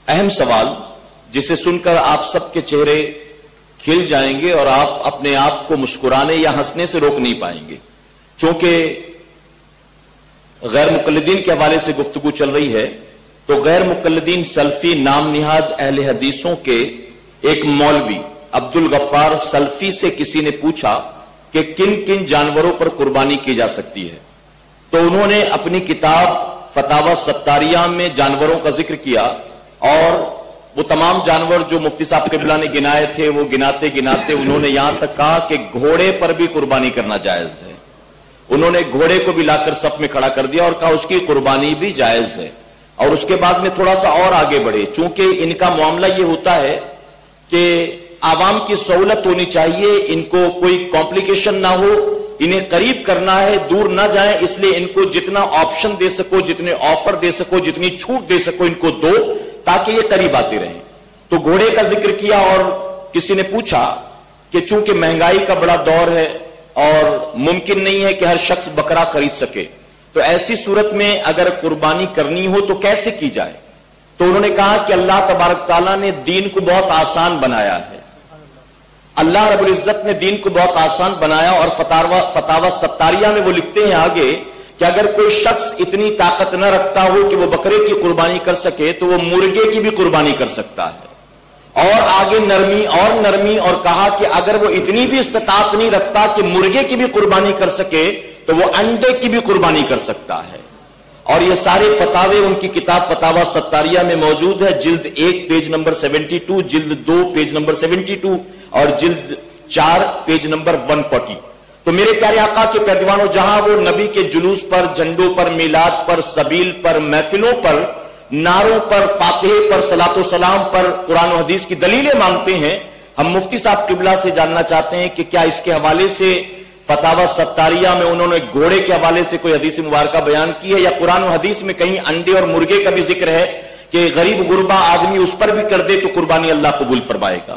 اہم سوال جسے سن کر آپ سب کے چہرے کھل جائیں گے اور آپ اپنے آپ کو مسکرانے یا ہنسنے سے روک نہیں پائیں گے، چونکہ غیر مقلدین کے حوالے سے گفتگو چل رہی ہے، تو غیر مقلدین سلفی نام نہاد اہل حدیثوں کے ایک مولوی عبدالغفار سلفی سے کسی نے پوچھا کہ کن کن جانوروں پر قربانی کی جا سکتی ہے، تو انہوں نے اپنی کتاب فتاوی ستاریہ میں جانوروں کا ذکر کیا اور وہ تمام جانور جو مفتی صاحب قبلہ نے گنائے تھے وہ گناتے گناتے انہوں نے یہاں تک کہا کہ گھوڑے پر بھی قربانی کرنا جائز ہے۔ انہوں نے گھوڑے کو بھی لا کر صف میں کھڑا کر دیا اور کہا اس کی قربانی بھی جائز ہے۔ اور اس کے بعد میں تھوڑا سا اور آگے بڑھے، چونکہ ان کا معاملہ یہ ہوتا ہے کہ عوام کی سہولت ہونی چاہیے، ان کو کوئی کمپلیکیشن نہ ہو، انہیں قریب کرنا ہے، دور نہ جائیں، اس لیے ان کو جتنا آپشن دے سکو، جتنے آفر دے سکو، جتنی چھوٹ دے سکو ان کو دو تاکہ یہ قریب آتے رہیں۔ تو گھوڑے کا ذکر کیا اور کسی نے پوچھا کہ چونکہ مہنگائی کا بڑا دور ہے اور ممکن نہیں ہے کہ ہر شخص بکرا خرید سکے، تو ایسی صورت میں اگر قربانی کرنی ہو تو کیسے کی جائے؟ تو انہوں نے کہا کہ اللہ تبارک تعالیٰ نے دین کو بہت آسان بنایا ہے، اللہ رب العزت نے دین کو بہت آسان بنایا، اور فتاوی ستاریہ میں وہ لکھتے ہیں آگے کہ اگر کوئی شخص اتنی طاقت نہ رکھتا ہو کہ وہ بکرے کی قربانی کر سکے تو وہ مرغے کی بھی قربانی کر سکتا ہے، اور آگے نرمی اور کہا کہ اگر وہ اتنی بھی استطاعت نہیں رکھتا کہ مرغے کی بھی قربانی کر سکے تو وہ انڈے کی بھی قربانی کر سکتا ہے۔ اور یہ سارے فتاوے ان کی کتاب فتاوی ستاریہ میں موجود ہے، جلد 1 پیج نمبر 72، جلد 2 پیج نمبر 72 اور جلد 4 پیج نمبر 140۔ تو میرے پیارے آقا کے پیروانوں، جہاں وہ نبی کے جلوس پر، جھنڈوں پر، میلاد پر، سبیل پر، محفلوں پر، نعروں پر، فاتحے پر، صلاۃ و سلام پر قرآن و حدیث کی دلیلیں مانگتے ہیں، ہم مفتی صاحب قبلہ سے جاننا چاہتے ہیں کہ کیا اس کے حوالے سے فتاوی ستاریہ میں انہوں نے گھوڑے کے حوالے سے کوئی حدیث مبارکہ بیان کی ہے، یا قرآن و حدیث میں کہیں انڈے اور مرغے کا بھی ذکر ہے کہ غریب غربا آدمی اس پر بھی کر دے تو قربانی اللہ قبول فرمائے گا؟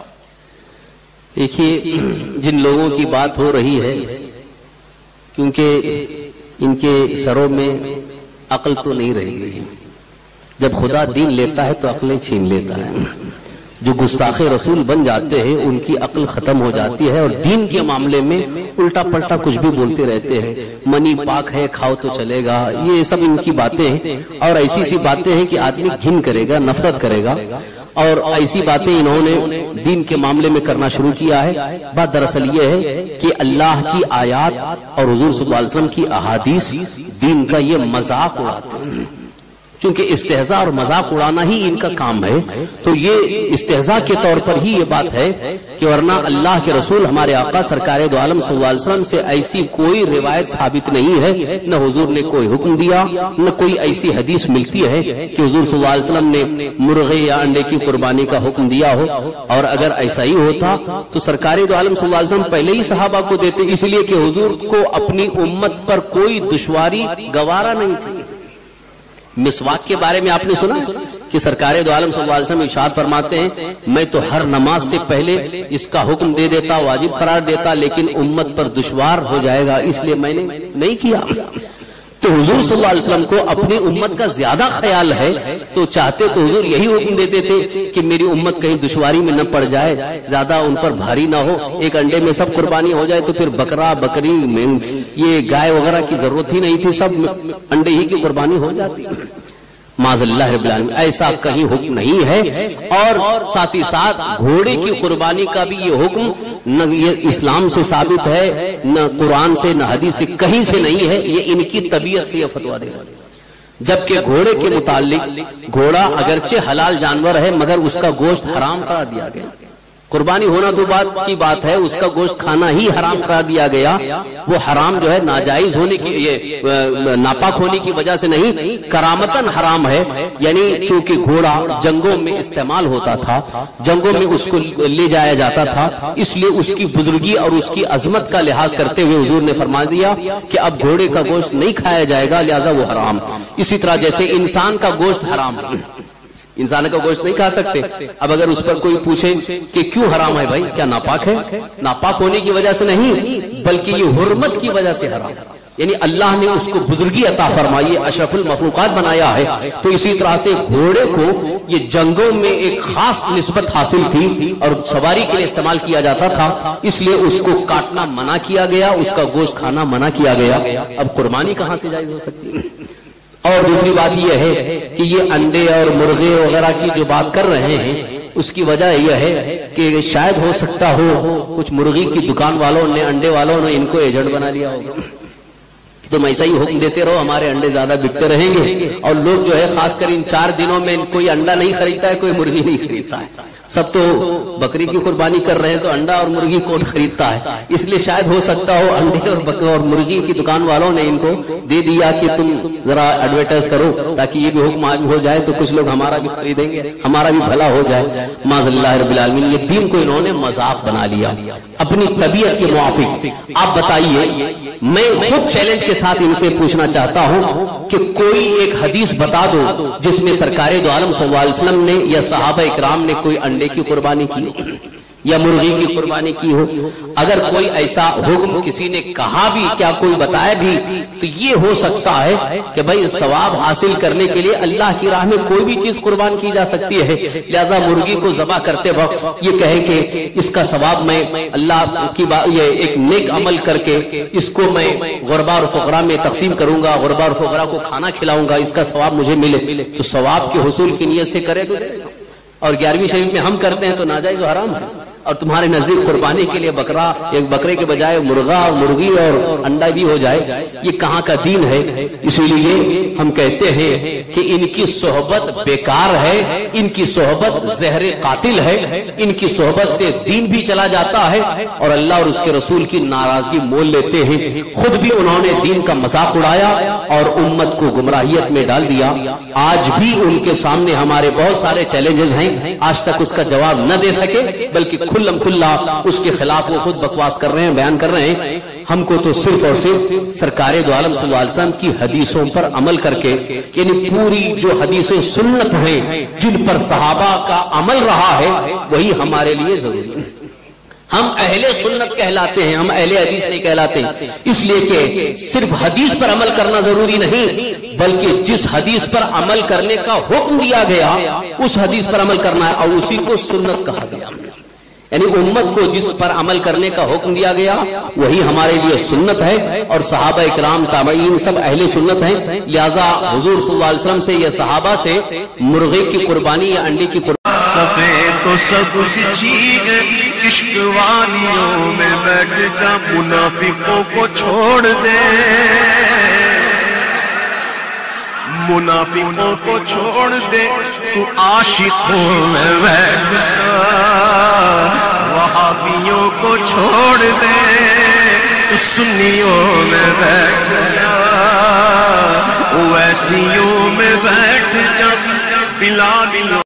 دیکھیے، جن لوگوں کی بات ہو رہی ہے کیونکہ ان کے سروں میں عقل تو نہیں رہی گئی، جب خدا دین لیتا ہے تو عقلیں چھین لیتا ہے۔ جو گستاخ رسول بن جاتے ہیں ان کی عقل ختم ہو جاتی ہے اور دین کے معاملے میں الٹا پلٹا کچھ بھی بولتے رہتے ہیں، منی پاک ہے کھاؤ تو چلے گا، یہ سب ان کی باتیں ہیں، اور ایسی سی باتیں ہیں کہ آدمی گھن کرے گا، نفرت کرے گا، اور ایسی باتیں انہوں نے دین کے معاملے میں کرنا شروع کیا ہے۔ بات دراصل یہ ہے کہ اللہ کی آیات اور حضور صلی اللہ علیہ وسلم کی احادیث دین کا یہ مذاق اڑاتے ہیں، چونکہ استہزاء اور مذاق اڑانا ہی ان کا کام ہے، تو یہ استہزاء کے طور پر ہی یہ بات ہے کہ ورنہ اللہ کے رسول ہمارے آقا سرکار دو عالم صلی اللہ علیہ وسلم سے ایسی کوئی روایت ثابت نہیں ہے، نہ حضور نے کوئی حکم دیا، نہ کوئی ایسی حدیث ملتی ہے کہ حضور صلی اللہ علیہ وسلم نے مرغے یا انڈے کی قربانی کا حکم دیا ہو، اور اگر ایسا ہی ہوتا تو سرکار دو عالم صلی اللہ علیہ وسلم پہلے ہی صحابہ کو دیتے، اس لیے کہ حضور کو اپنی امت پر کوئی دشواری گوارا نہیں تھی۔ مسواک کے بارے میں آپ نے سنا کہ سرکار دو عالم صلی اللہ علیہ وسلم ارشاد فرماتے ہیں میں تو ہر نماز سے پہلے اس کا حکم دے دیتا، واجب قرار دیتا، لیکن امت پر دشوار ہو جائے گا اس لیے میں نے نہیں کیا۔ تو حضور صلی اللہ علیہ وسلم کو اپنی امت کا زیادہ خیال ہے، تو چاہتے تو حضور یہی حکم دیتے تھے کہ میری امت کہیں دشواری میں نہ پڑ جائے، زیادہ ان پر بھاری نہ ہو، ایک انڈے میں سب قربانی ہو جائے تو پھر بکرا بکری یہ گائے وغیرہ کی ضرورت ہی نہیں تھی، سب انڈے ہی کی قربانی ہو جاتی۔ معاذ اللہ رب العالمین، ایسا کہیں حکم نہیں ہے، اور ساتھ ہی ساتھ گھوڑے کی قربانی کا بھی یہ حکم نہ یہ اسلام سے ثابت ہے، نہ قرآن سے، نہ حدیث سے، کہیں سے نہیں ہے، یہ ان کی طبیعت سے یہ فتویٰ دے رہا ہے۔ جبکہ گھوڑے کے متعلق گھوڑا اگرچہ حلال جانور ہے مگر اس کا گوشت حرام قرار دیا گیا، قربانی ہونا تو بات کی بات ہے، اس کا گوشت کھانا ہی حرام قرار دیا گیا۔ وہ حرام جو ہے ناجائز ہونے کی، یہ ناپاک ہونے کی وجہ سے نہیں، کرامتاً حرام ہے، یعنی چونکہ گھوڑا جنگوں میں استعمال ہوتا تھا، جنگوں میں اس کو لے جایا جاتا تھا، اس لیے اس کی بزرگی اور اس کی عظمت کا لحاظ کرتے ہوئے حضور نے فرما دیا کہ اب گھوڑے کا گوشت نہیں کھایا جائے گا، لہذا وہ حرام۔ اسی طرح جیسے انسان کا گوشت حرام ہے، انسان کا گوشت نہیں کھا سکتے، اب اگر اس پر کوئی پوچھے کہ کیوں حرام ہے بھائی، کیا ناپاک ہے؟ ناپاک ہونے کی وجہ سے نہیں بلکہ یہ حرمت کی وجہ سے حرام ہے۔ یعنی اللہ نے اس کو بزرگی عطا فرمائی ہے، اشرف المخلوقات بنایا ہے، تو اسی طرح سے گھوڑے کو یہ جنگوں میں ایک خاص نسبت حاصل تھی اور سواری کے لیے استعمال کیا جاتا تھا، اس لیے اس کو کاٹنا منع کیا گیا، اس کا گوشت کھانا منع کیا گیا۔ اب قربانی کہاں سے جائز ہو سکتی ہے؟ اور دوسری بات یہ ہے کہ یہ انڈے اور مرغے وغیرہ کی جو بات کر رہے ہیں، اس کی وجہ یہ ہے کہ شاید ہو سکتا ہو کچھ مرغی کی دکان والوں نے، انڈے والوں نے ان کو ایجنٹ بنا لیا ہوگا، تم ایسا ہی حکم دیتے رہو، ہمارے انڈے زیادہ بکتے رہیں گے، اور لوگ جو ہے خاص کر ان 4 دنوں میں کوئی انڈا نہیں خریدتا ہے، کوئی مرغی نہیں خریدتا ہے، سب تو بکری کی قربانی کر رہے ہیں، تو انڈا اور مرغی کون خریدتا ہے؟ اس لیے شاید ہو سکتا ہو انڈے اور مرغی کی دکان والوں نے ان کو دے دیا کہ تم ذرا ایڈورٹائز کرو تاکہ یہ بھی حکم عام ہو جائے، تو کچھ لوگ ہمارا بھی خریدیں گے، ہمارا بھی بھلا ہو جائے۔ معاذ اللہ رب العالمین، یہ دین کو انہوں نے مذاق بنا لیا اپنی طبیعت کے موافق۔ آپ بتائیے، میں خود چیلنج کے ساتھ ان سے پوچھنا چاہتا ہوں کہ کوئی ایک حدیث بتا دو جس میں سرکار دو عالم صلی اللہ علیہ وسلم نے یا صحابہ اکرام نے کوئی انڈے کی قربانی کی ہو یا مرغی کی قربانی کی ہو۔ اگر کوئی ایسا حکم کسی نے کہا بھی، کیا کوئی بتایا بھی، تو یہ ہو سکتا ہے کہ بھائی ثواب حاصل کرنے کے لیے اللہ کی راہ میں کوئی بھی چیز قربان کی جا سکتی ہے، لہذا مرغی کو ذبح کرتے وقت یہ کہیں کہ اس کا ثواب میں اللہ کی یہ ایک نیک عمل کر کے اس کو میں غربا اور فقراء میں تقسیم کروں گا، غربا اور فقراء کو کھانا کھلاؤں گا، اس کا ثواب مجھے ملے، تو ثواب کے حصول کی نیت سے کرے تو، اور 11ویں شریف میں ہم کرتے ہیں تو ناجائز و حرام ہے۔ اور تمہارے نزدیک قربانی کے لیے بکرا، ایک بکرے کے بجائے مرغا اور مرغی اور انڈا بھی ہو جائے، یہ کہاں کا دین ہے؟ اسی لیے ہم کہتے ہیں کہ ان کی صحبت بیکار ہے، ان کی صحبت زہر قاتل ہے، ان کی صحبت سے دین بھی چلا جاتا ہے اور اللہ اور اس کے رسول کی ناراضگی مول لیتے ہیں۔ خود بھی انہوں نے دین کا مذاق اڑایا اور امت کو گمراہیت میں ڈال دیا۔ آج بھی ان کے سامنے ہمارے بہت سارے چیلنجز ہیں، آج تک اس کا جواب نہ دے سکے، بلکہ کھلم کھلا اس کے خلاف وہ خود بکواس کر رہے ہیں، بیان کر رہے ہیں۔ ہم کو تو صرف اور صرف سرکار دو عالم صلی اللہ علیہ وسلم کی حدیثوں پر عمل کر کے، یعنی پوری جو حدیثیں سنت ہیں جن پر صحابہ کا عمل رہا ہے، وہی ہمارے لیے ضروری ہے۔ ہم اہل سنت کہلاتے ہیں، ہم اہل حدیث نہیں کہلاتے، اس لیے کہ صرف حدیث پر عمل کرنا ضروری نہیں، بلکہ جس حدیث پر عمل کرنے کا حکم دیا گیا اس حدیث پر عمل کرنا ہے، اور اسی کو سنت کہا گیا۔ یعنی امت کو جس پر عمل کرنے کا حکم دیا گیا وہی ہمارے لیے سنت ہے، اور صحابہ اکرام تابعین سب اہل سنت ہیں، لہذا حضور صلی اللہ علیہ وسلم سے یا صحابہ سے مرغے کی قربانی یا انڈے کی قربانی، سفید تو سبز چیز عشق والیوں میں بیٹھ جا، منافقوں کو چھوڑ دے، منافقوں کو چھوڑ دے، تو عاشقوں میں بیٹھ جا، وہابیوں کو چھوڑ دے، تو سنیوں میں بیٹھ جا، اویسیوں میں بیٹھ جا، بلال